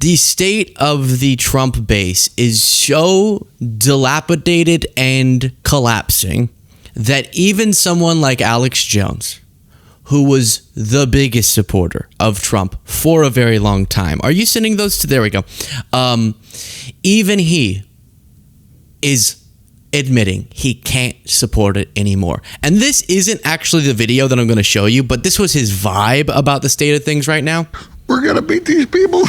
the state of the Trump base is so dilapidated and collapsing that even someone like Alex Jones, who was the biggest supporter of Trump for a very long time. Are you sending those to? There we go. Even he is admitting he can't support it anymore. And this isn't actually the video that I'm going to show you, but this was his vibe about the state of things right now. We're going to beat these people.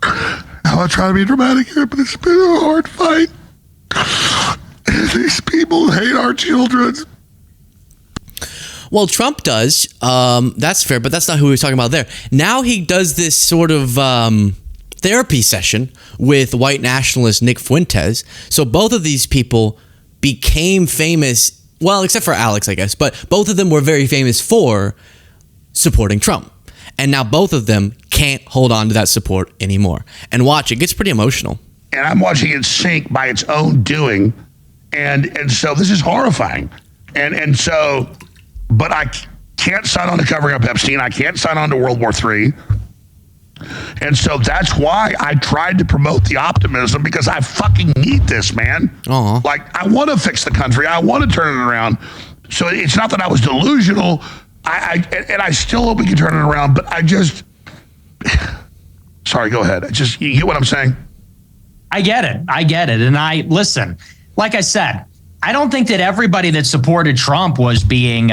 I'm not trying to be dramatic here, but it's been a hard fight. These people hate our children. Well, Trump does. That's fair, but that's not who he was talking about there. Now he does this sort of therapy session with white nationalist Nick Fuentes. So both of these people became famous, well, except for Alex, I guess, but both of them were very famous for supporting Trump. And now both of them can't hold on to that support anymore. And watch, it gets pretty emotional. And I'm watching it sink by its own doing. And so this is horrifying. And so, but I can't sign on to covering up Epstein. I can't sign on to World War III. And so that's why I tried to promote the optimism, because I fucking need this, man. Aww. Like, I want to fix the country. I want to turn it around. So it's not that I was delusional. I still hope we can turn it around, but I just... Sorry, go ahead. You get what I'm saying? I get it. And listen, like I said, I don't think that everybody that supported Trump was being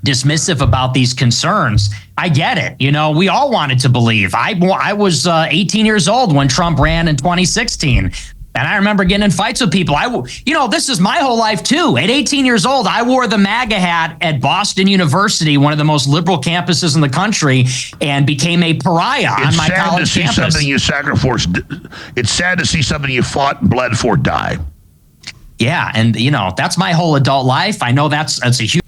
dismissive about these concerns. I get it. You know, we all wanted to believe. I was 18 years old when Trump ran in 2016. And I remember getting in fights with people. This is my whole life too. At 18 years old, I wore the MAGA hat at Boston University, one of the most liberal campuses in the country, and became a pariah on my college campus. It's sad to see something you fought and bled for die. Yeah, and that's my whole adult life. I know that's a huge.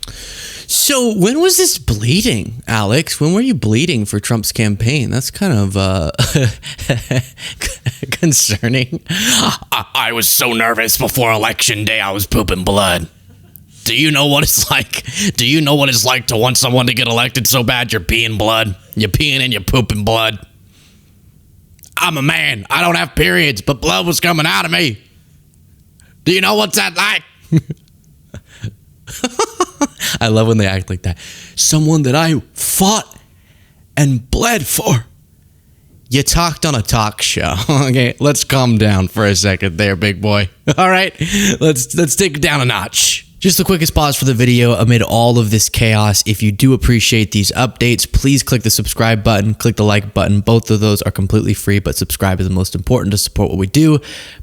So when was this bleeding, Alex? When were you bleeding for Trump's campaign? That's kind of concerning. I was so nervous before Election Day, I was pooping blood. Do you know what it's like? Do you know what it's like to want someone to get elected so bad you're peeing blood? You're peeing and you're pooping blood. I'm a man. I don't have periods, but blood was coming out of me. Do you know what's that like? I love when they act like that. Someone that I fought and bled for. You talked on a talk show. Okay, let's calm down for a second there, big boy. All right, let's take it down a notch. Just the quickest pause for the video amid all of this chaos. If you do appreciate these updates, please click the subscribe button, click the like button. Both of those are completely free, but subscribe is the most important to support what we do.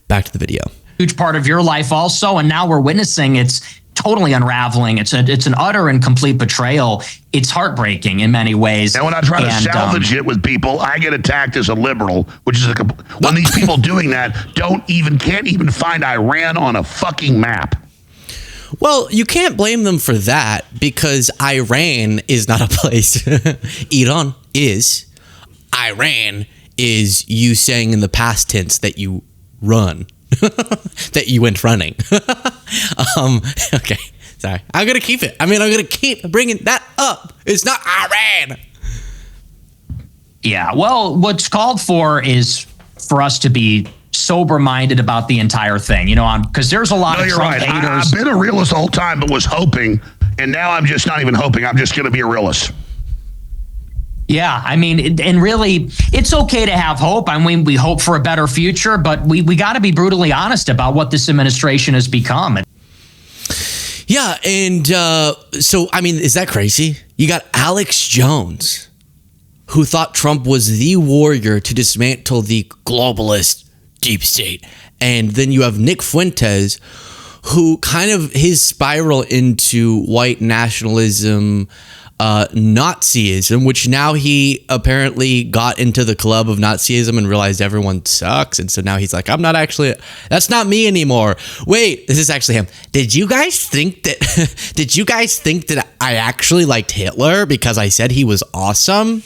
Back to the video. Huge part of your life also, and now we're witnessing it's totally unraveling. It's an utter and complete betrayal. It's heartbreaking in many ways. And when I try to salvage it with people, I get attacked as a liberal, which is when these people doing that can't even find Iran on a fucking map. Well, you can't blame them for that, because Iran is not a place. Iran is. Iran is you saying in the past tense that you run. That you went running. Okay, sorry. I'm going to keep it. I'm going to keep bringing that up. It's not Iran. Yeah, well, what's called for is for us to be sober-minded about the entire thing, because there's a lot of Trump haters. I've been a realist the whole time, but was hoping, and now I'm just not even hoping. I'm just going to be a realist. Yeah, I mean, and really, it's okay to have hope. I mean, we hope for a better future, but we got to be brutally honest about what this administration has become. Yeah, and so, I mean, is that crazy? You got Alex Jones, who thought Trump was the warrior to dismantle the globalist deep state. And then you have Nick Fuentes, who kind of his spiral into white nationalism, Nazism, which now he apparently got into the club of Nazism and realized everyone sucks. And so now he's like, that's not me anymore. Wait, this is actually him. Did you guys think that I actually liked Hitler because I said he was awesome?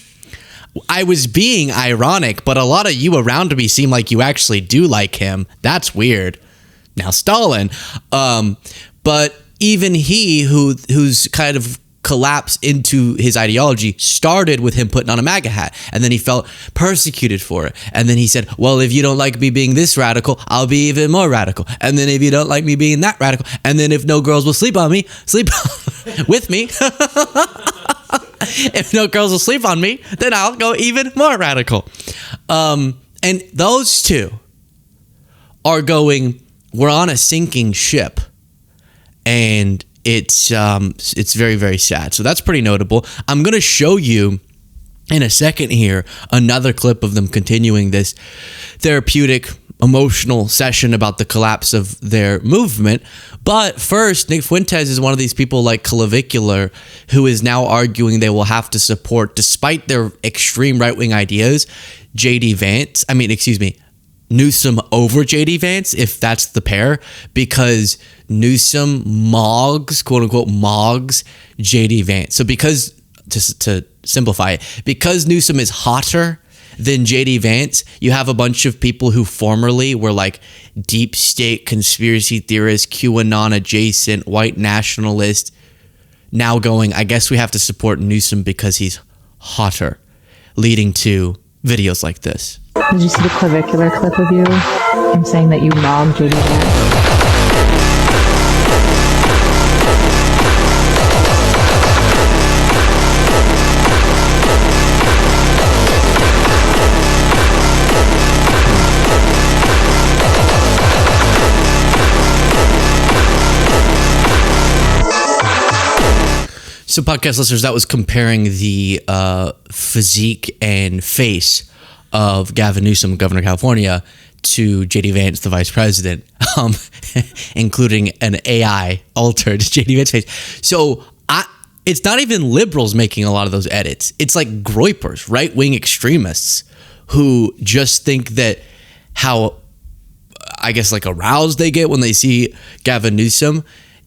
I was being ironic, but a lot of you around me seem like you actually do like him. That's weird. Now Stalin. But even he who's kind of collapse into his ideology started with him putting on a MAGA hat. And then he felt persecuted for it. And then he said, well, if you don't like me being this radical, I'll be even more radical. And then if you don't like me being that radical, and then if no girls will sleep on me, sleep with me. If no girls will sleep on me, then I'll go even more radical. And those two are going, we're on a sinking ship. And it's very, very sad. So that's pretty notable. I'm going to show you in a second here another clip of them continuing this therapeutic, emotional session about the collapse of their movement. But first, Nick Fuentes is one of these people like Clavicular who is now arguing they will have to support, despite their extreme right-wing ideas, Newsom over JD Vance, if that's the pair, because Newsom mogs, quote unquote, mogs JD Vance. So because, to simplify it, because Newsom is hotter than JD Vance, you have a bunch of people who formerly were like deep state conspiracy theorists, QAnon adjacent, white nationalists, now going, I guess we have to support Newsom because he's hotter, leading to videos like this. Did you see the clavicular clip of you? I'm saying that you mobbed JD Vance. So podcast listeners, that was comparing the physique and face of Gavin Newsom, governor of California, to JD Vance, the vice president, including an AI altered JD Vance face. So it's not even liberals making a lot of those edits. It's like groypers, right-wing extremists who just think that how, I guess, like aroused they get when they see Gavin Newsom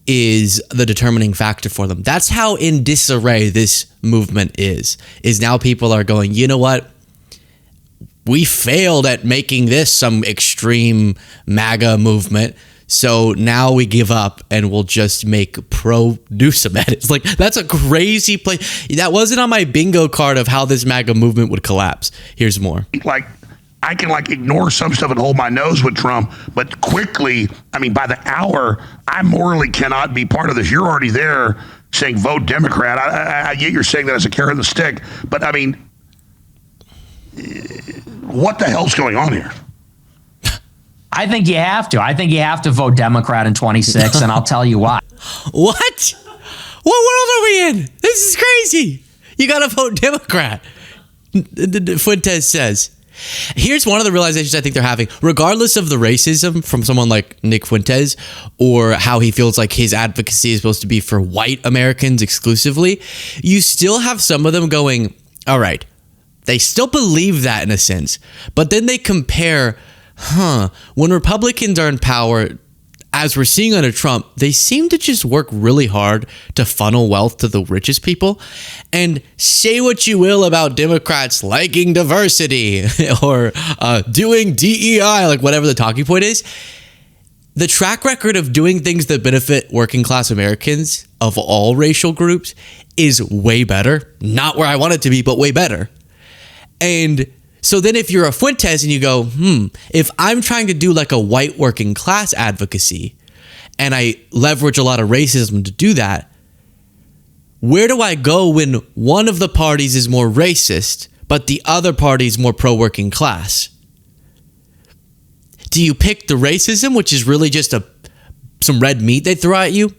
is the determining factor for them. That's how in disarray this movement is now people are going, you know what? We failed at making this some extreme MAGA movement. So now we give up and we'll just make pro Newsom edits. Like, that's a crazy place. That wasn't on my bingo card of how this MAGA movement would collapse. Here's more. Like, I can ignore some stuff and hold my nose with Trump, but quickly, by the hour, I morally cannot be part of this. You're already there saying vote Democrat. I get you're saying that as a carrot and the stick, but what the hell's going on here? I think you have to. I think you have to vote Democrat in 26, and I'll tell you why. What? What world are we in? This is crazy. You got to vote Democrat, Fuentes says. Here's one of the realizations I think they're having. Regardless of the racism from someone like Nick Fuentes or how he feels like his advocacy is supposed to be for white Americans exclusively, you still have some of them going, all right, they still believe that in a sense, but then they compare, when Republicans are in power, as we're seeing under Trump, they seem to just work really hard to funnel wealth to the richest people. And say what you will about Democrats liking diversity or doing DEI, like whatever the talking point is, the track record of doing things that benefit working class Americans of all racial groups is way better. Not where I want it to be, but way better. And so then if you're a Fuentes and you go, if I'm trying to do like a white working class advocacy and I leverage a lot of racism to do that, where do I go when one of the parties is more racist, but the other party is more pro-working class? Do you pick the racism, which is really just some red meat they throw at you?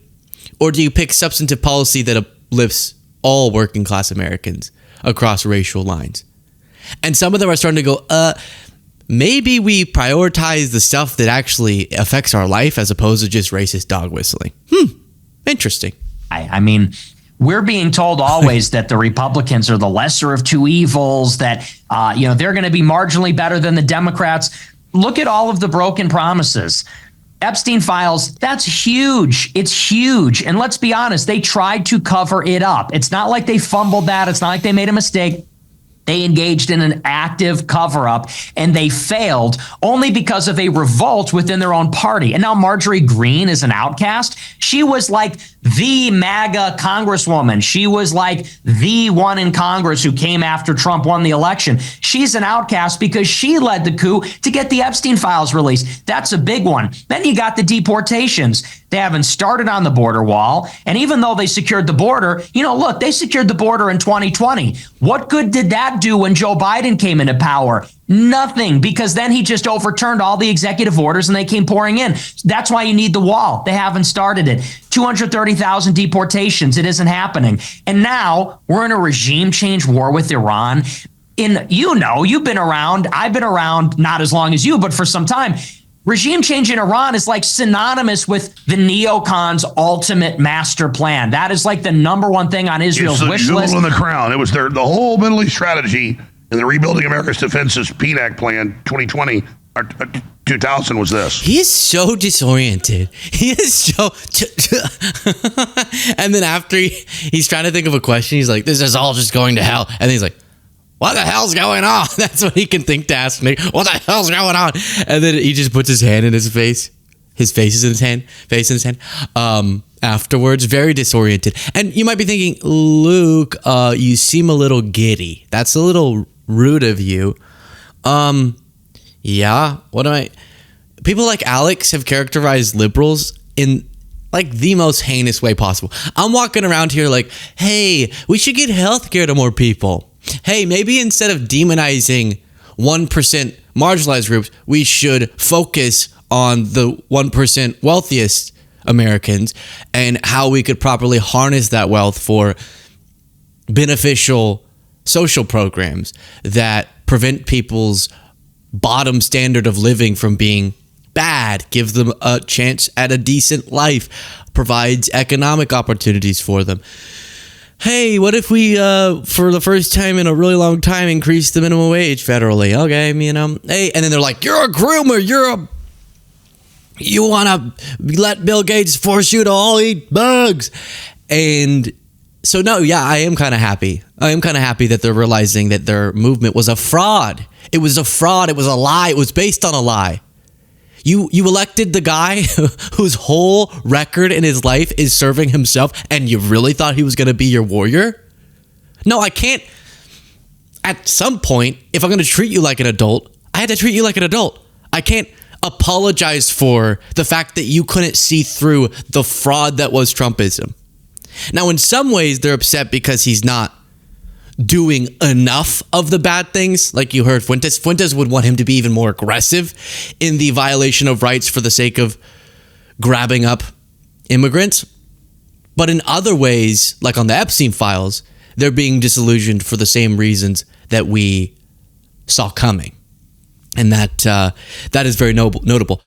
Or do you pick substantive policy that uplifts all working class Americans across racial lines? And some of them are starting to go, maybe we prioritize the stuff that actually affects our life as opposed to just racist dog whistling. Interesting. I mean, we're being told always that the Republicans are the lesser of two evils, that, they're going to be marginally better than the Democrats. Look at all of the broken promises. Epstein files, that's huge. It's huge. And let's be honest, they tried to cover it up. It's not like they fumbled that. It's not like they made a mistake. They engaged in an active cover-up, and they failed only because of a revolt within their own party. And now Marjorie Greene is an outcast. She was like the MAGA congresswoman. She was like the one in Congress who came after Trump won the election. She's an outcast because she led the coup to get the Epstein files released. That's a big one. Then you got the deportations. They haven't started on the border wall. And even though they secured the border, look, they secured the border in 2020. What good did that do when Joe Biden came into power? Nothing, because then he just overturned all the executive orders and they came pouring in. That's why you need the wall. They haven't started it. 230,000 deportations. It isn't happening. And now we're in a regime change war with Iran. You've been around. I've been around not as long as you, but for some time. Regime change in Iran is like synonymous with the neocons' ultimate master plan. That is like the number one thing on Israel's wish list. In the crown. It was the whole Middle East strategy and the Rebuilding America's Defenses PNAC plan 2020 or 2000 was this. He is so disoriented. He is so... And then after he's trying to think of a question, he's like, this is all just going to hell. And then he's like, what the hell's going on? That's what he can think to ask me. What the hell's going on? And then he just puts his hand in his face. His face in his hand. Afterwards, very disoriented. And you might be thinking, Luke, you seem a little giddy. That's a little rude of you. Yeah. People like Alex have characterized liberals in like the most heinous way possible. I'm walking around here like, hey, we should get healthcare to more people. Hey, maybe instead of demonizing 1% marginalized groups, we should focus on the 1% wealthiest Americans and how we could properly harness that wealth for beneficial social programs that prevent people's bottom standard of living from being bad, give them a chance at a decent life, provides economic opportunities for them. Hey, what if we, for the first time in a really long time, increase the minimum wage federally? Okay, hey, and then they're like, you're a groomer, you want to let Bill Gates force you to all eat bugs. And so, no, yeah, I am kind of happy. I am kind of happy that they're realizing that their movement was a fraud. It was a fraud. It was a lie. It was based on a lie. You elected the guy whose whole record in his life is serving himself, and you really thought he was going to be your warrior? No, I can't. At some point, if I'm going to treat you like an adult, I had to treat you like an adult. I can't apologize for the fact that you couldn't see through the fraud that was Trumpism. Now, in some ways, they're upset because he's not doing enough of the bad things. Like you heard, Fuentes would want him to be even more aggressive in the violation of rights for the sake of grabbing up immigrants. But in other ways, like on the Epstein files, they're being disillusioned for the same reasons that we saw coming. And that is very notable.